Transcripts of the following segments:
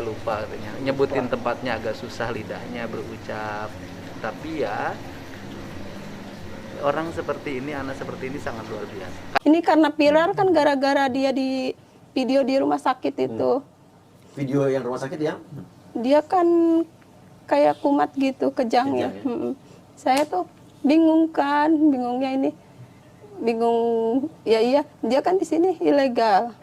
lupa katanya, nyebutin tempatnya agak susah lidahnya berucap. Tapi ya orang seperti ini, anak seperti ini sangat luar biasa. Ini karena viral kan gara-gara dia di video di rumah sakit itu. Video yang rumah sakit ya? Dia kan kayak kumat gitu, kejangnya. Kejang, ya? Saya tuh bingung kan, bingungnya ini. Bingung, ya iya, dia kan di sini ilegal.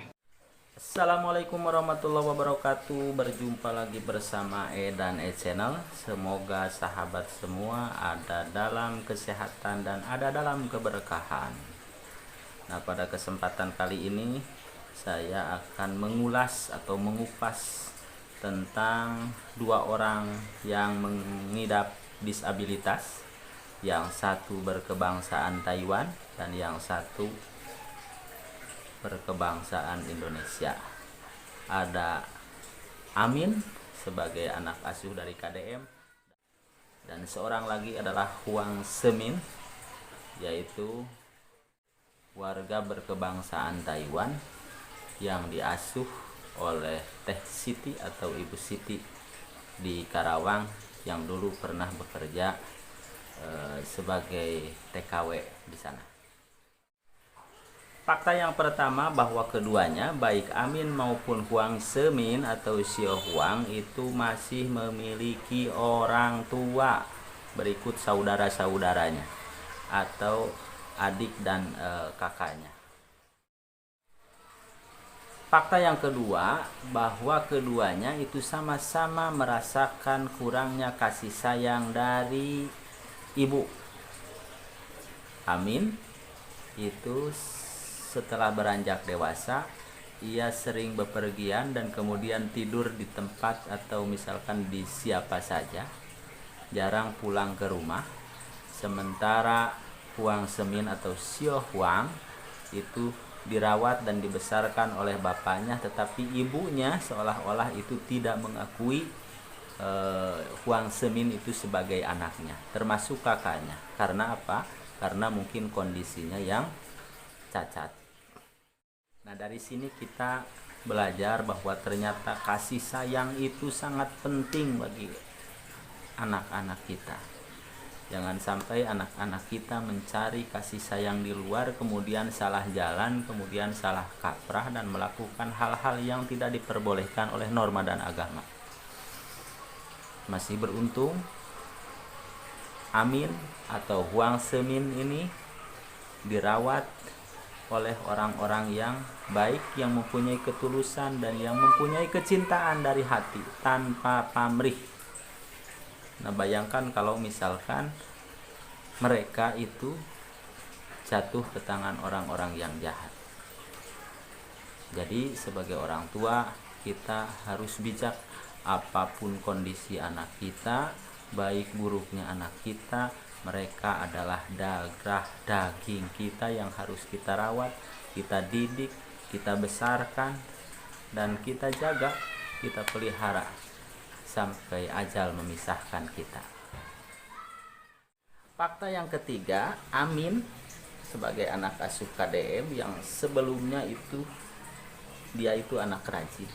Assalamualaikum warahmatullahi wabarakatuh. Berjumpa lagi bersama dan Channel. Semoga sahabat semua ada dalam kesehatan dan ada dalam keberkahan. Nah, pada kesempatan kali ini saya akan mengulas atau mengupas tentang dua orang yang mengidap disabilitas. Yang satu berkebangsaan Taiwan dan yang satu berkebangsaan Indonesia. Ada Amin sebagai anak asuh dari KDM, dan seorang lagi adalah Huang Semin, yaitu warga berkebangsaan Taiwan yang diasuh oleh Teh Siti atau Ibu Siti di Karawang, yang dulu pernah bekerja sebagai TKW di sana. Fakta yang pertama bahwa keduanya, baik Amin maupun Huang Semin atau Xiao Huang, itu masih memiliki orang tua berikut saudara-saudaranya atau adik dan kakaknya. Fakta yang kedua bahwa keduanya itu sama-sama merasakan kurangnya kasih sayang dari ibu. Amin itu setelah beranjak dewasa, ia sering bepergian dan kemudian tidur di tempat atau misalkan di siapa saja, jarang pulang ke rumah. Sementara Huang Semin atau Xiao Huang itu dirawat dan dibesarkan oleh bapaknya, tetapi ibunya seolah-olah itu tidak mengakui Huang Semin itu sebagai anaknya, termasuk kakaknya. Karena apa? Karena mungkin kondisinya yang cacat. Nah, dari sini kita belajar bahwa ternyata kasih sayang itu sangat penting bagi anak-anak kita. Jangan sampai anak-anak kita mencari kasih sayang di luar, kemudian salah jalan, kemudian salah kaprah dan melakukan hal-hal yang tidak diperbolehkan oleh norma dan agama. Masih beruntung Amin atau Huang Semin ini dirawat oleh orang-orang yang baik, yang mempunyai ketulusan dan yang mempunyai kecintaan dari hati tanpa pamrih. Nah, bayangkan kalau misalkan mereka itu jatuh ke tangan orang-orang yang jahat. Jadi sebagai orang tua kita harus bijak. Apapun kondisi anak kita, baik buruknya anak kita, mereka adalah darah daging kita yang harus kita rawat, kita didik, kita besarkan, dan kita jaga, kita pelihara sampai ajal memisahkan kita. Fakta yang ketiga, Amin sebagai anak asuh KDM yang sebelumnya itu dia itu anak rajin,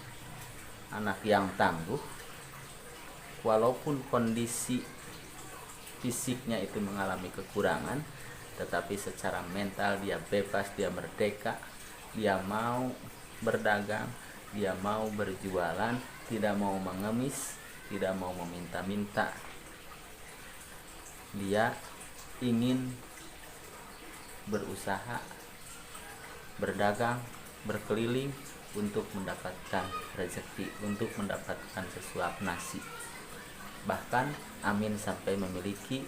anak yang tangguh. Walaupun kondisi fisiknya itu mengalami kekurangan, tetapi secara mental dia bebas, dia merdeka, dia mau berdagang, dia mau berjualan, tidak mau mengemis, tidak mau meminta-minta. Dia ingin berusaha, berdagang, berkeliling untuk mendapatkan rezeki, untuk mendapatkan sesuap nasi. Bahkan Amin sampai memiliki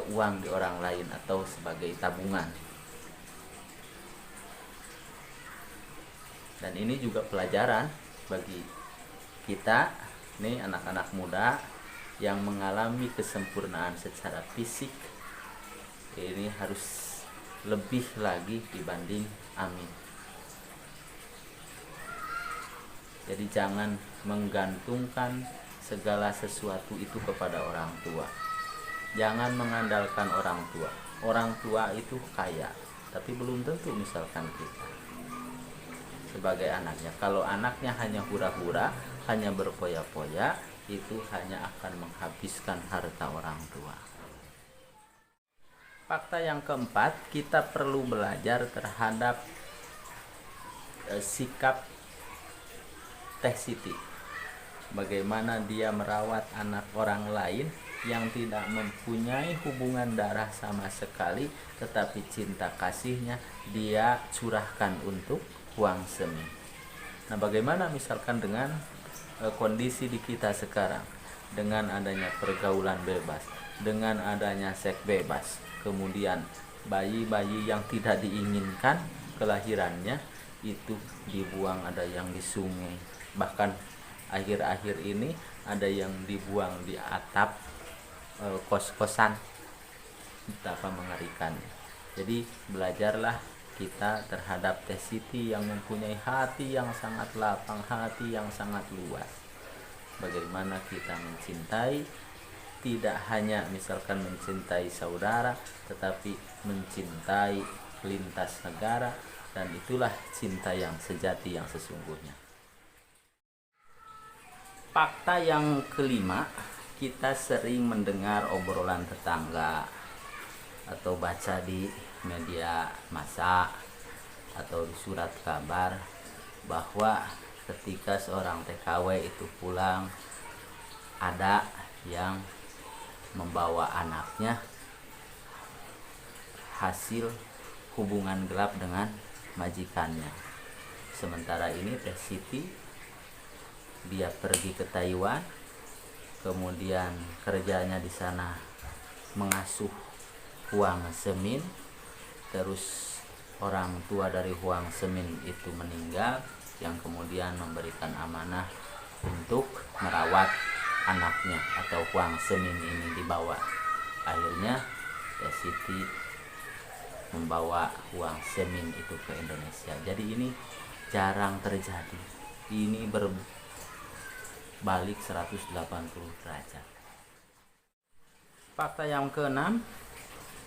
uang di orang lain atau sebagai tabungan. Dan ini juga pelajaran bagi kita nih, anak-anak muda yang mengalami kesempurnaan secara fisik. Ini harus lebih lagi dibanding Amin. Jadi jangan menggantungkan segala sesuatu itu kepada orang tua. Jangan mengandalkan orang tua. Orang tua itu kaya, tapi belum tentu misalkan kita sebagai anaknya. Kalau anaknya hanya hura-hura, hanya berpoya-poya, itu hanya akan menghabiskan harta orang tua. Fakta yang keempat, kita perlu belajar terhadap sikap Teh Siti. Bagaimana dia merawat anak orang lain yang tidak mempunyai hubungan darah sama sekali, tetapi cinta kasihnya dia curahkan untuk Huang Semin. Nah, bagaimana misalkan dengan kondisi di kita sekarang, dengan adanya pergaulan bebas, dengan adanya seks bebas, kemudian bayi-bayi yang tidak diinginkan kelahirannya itu dibuang, ada yang di sungai, bahkan akhir-akhir ini ada yang dibuang di atap kos-kosan. Betapa mengerikannya. Jadi belajarlah kita terhadap Teh Siti yang mempunyai hati yang sangat lapang, hati yang sangat luas. Bagaimana kita mencintai, tidak hanya misalkan mencintai saudara, tetapi mencintai lintas negara, dan itulah cinta yang sejati, yang sesungguhnya. Fakta yang kelima, kita sering mendengar obrolan tetangga atau baca di media massa atau di surat kabar bahwa ketika seorang TKW itu pulang, ada yang membawa anaknya hasil hubungan gelap dengan majikannya. Sementara ini Teh Siti dia pergi ke Taiwan, kemudian kerjanya di sana mengasuh Huang Semin, terus orang tua dari Huang Semin itu meninggal, yang kemudian memberikan amanah untuk merawat anaknya atau Huang Semin ini dibawa. Akhirnya Teh Siti membawa Huang Semin itu ke Indonesia. Jadi ini jarang terjadi. Ini berbalik 180 derajat. Fakta yang keenam,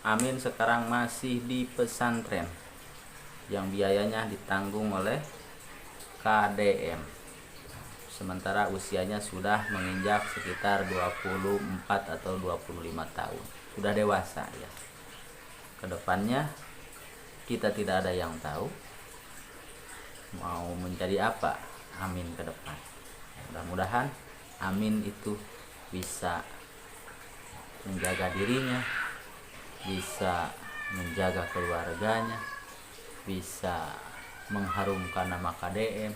Amin sekarang masih di pesantren yang biayanya ditanggung oleh KDM. Sementara usianya sudah menginjak sekitar 24 atau 25 tahun. Sudah dewasa ya. Kedepannya kita tidak ada yang tahu mau menjadi apa Amin ke depan. Mudah-mudahan Amin itu bisa menjaga dirinya, bisa menjaga keluarganya, bisa mengharumkan nama KDM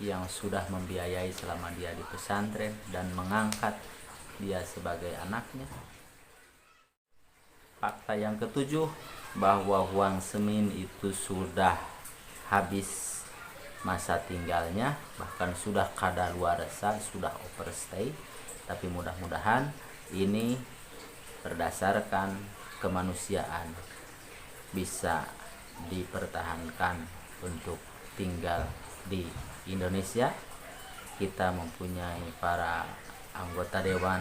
yang sudah membiayai selama dia di pesantren dan mengangkat dia sebagai anaknya. Fakta yang ketujuh, bahwa Huang Semin itu sudah habis masa tinggalnya, bahkan sudah kadaluarsa, sudah overstay. Tapi mudah-mudahan ini berdasarkan kemanusiaan bisa dipertahankan untuk tinggal di Indonesia. Kita mempunyai para anggota dewan,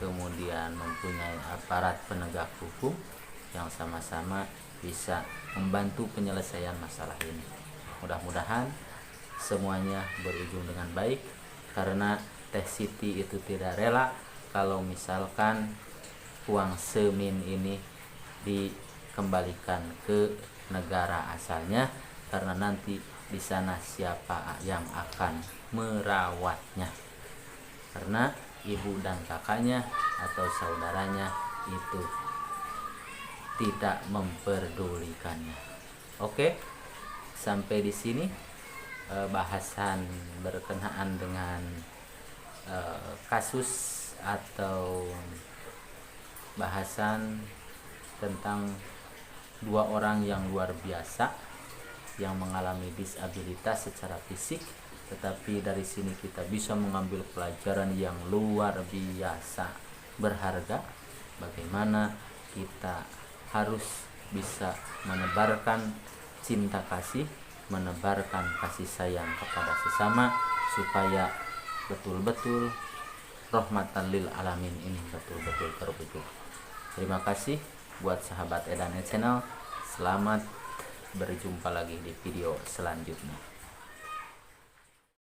kemudian mempunyai aparat penegak hukum yang sama-sama bisa membantu penyelesaian masalah ini. Mudah-mudahan semuanya berujung dengan baik, karena Teh Siti itu tidak rela kalau misalkan Huang Semin ini dikembalikan ke negara asalnya, karena nanti di sana siapa yang akan merawatnya, karena ibu dan kakaknya atau saudaranya itu tidak memperdulikannya. Oke, sampai di sini bahasan berkenaan dengan kasus atau bahasan tentang dua orang yang luar biasa yang mengalami disabilitas secara fisik, tetapi dari sini kita bisa mengambil pelajaran yang luar biasa berharga, bagaimana kita harus bisa menebarkan cinta kasih, menebarkan kasih sayang kepada sesama, supaya betul-betul rahmatan lil alamin ini betul-betul terwujud. Terima kasih buat sahabat Edane Channel. Selamat berjumpa lagi di video selanjutnya.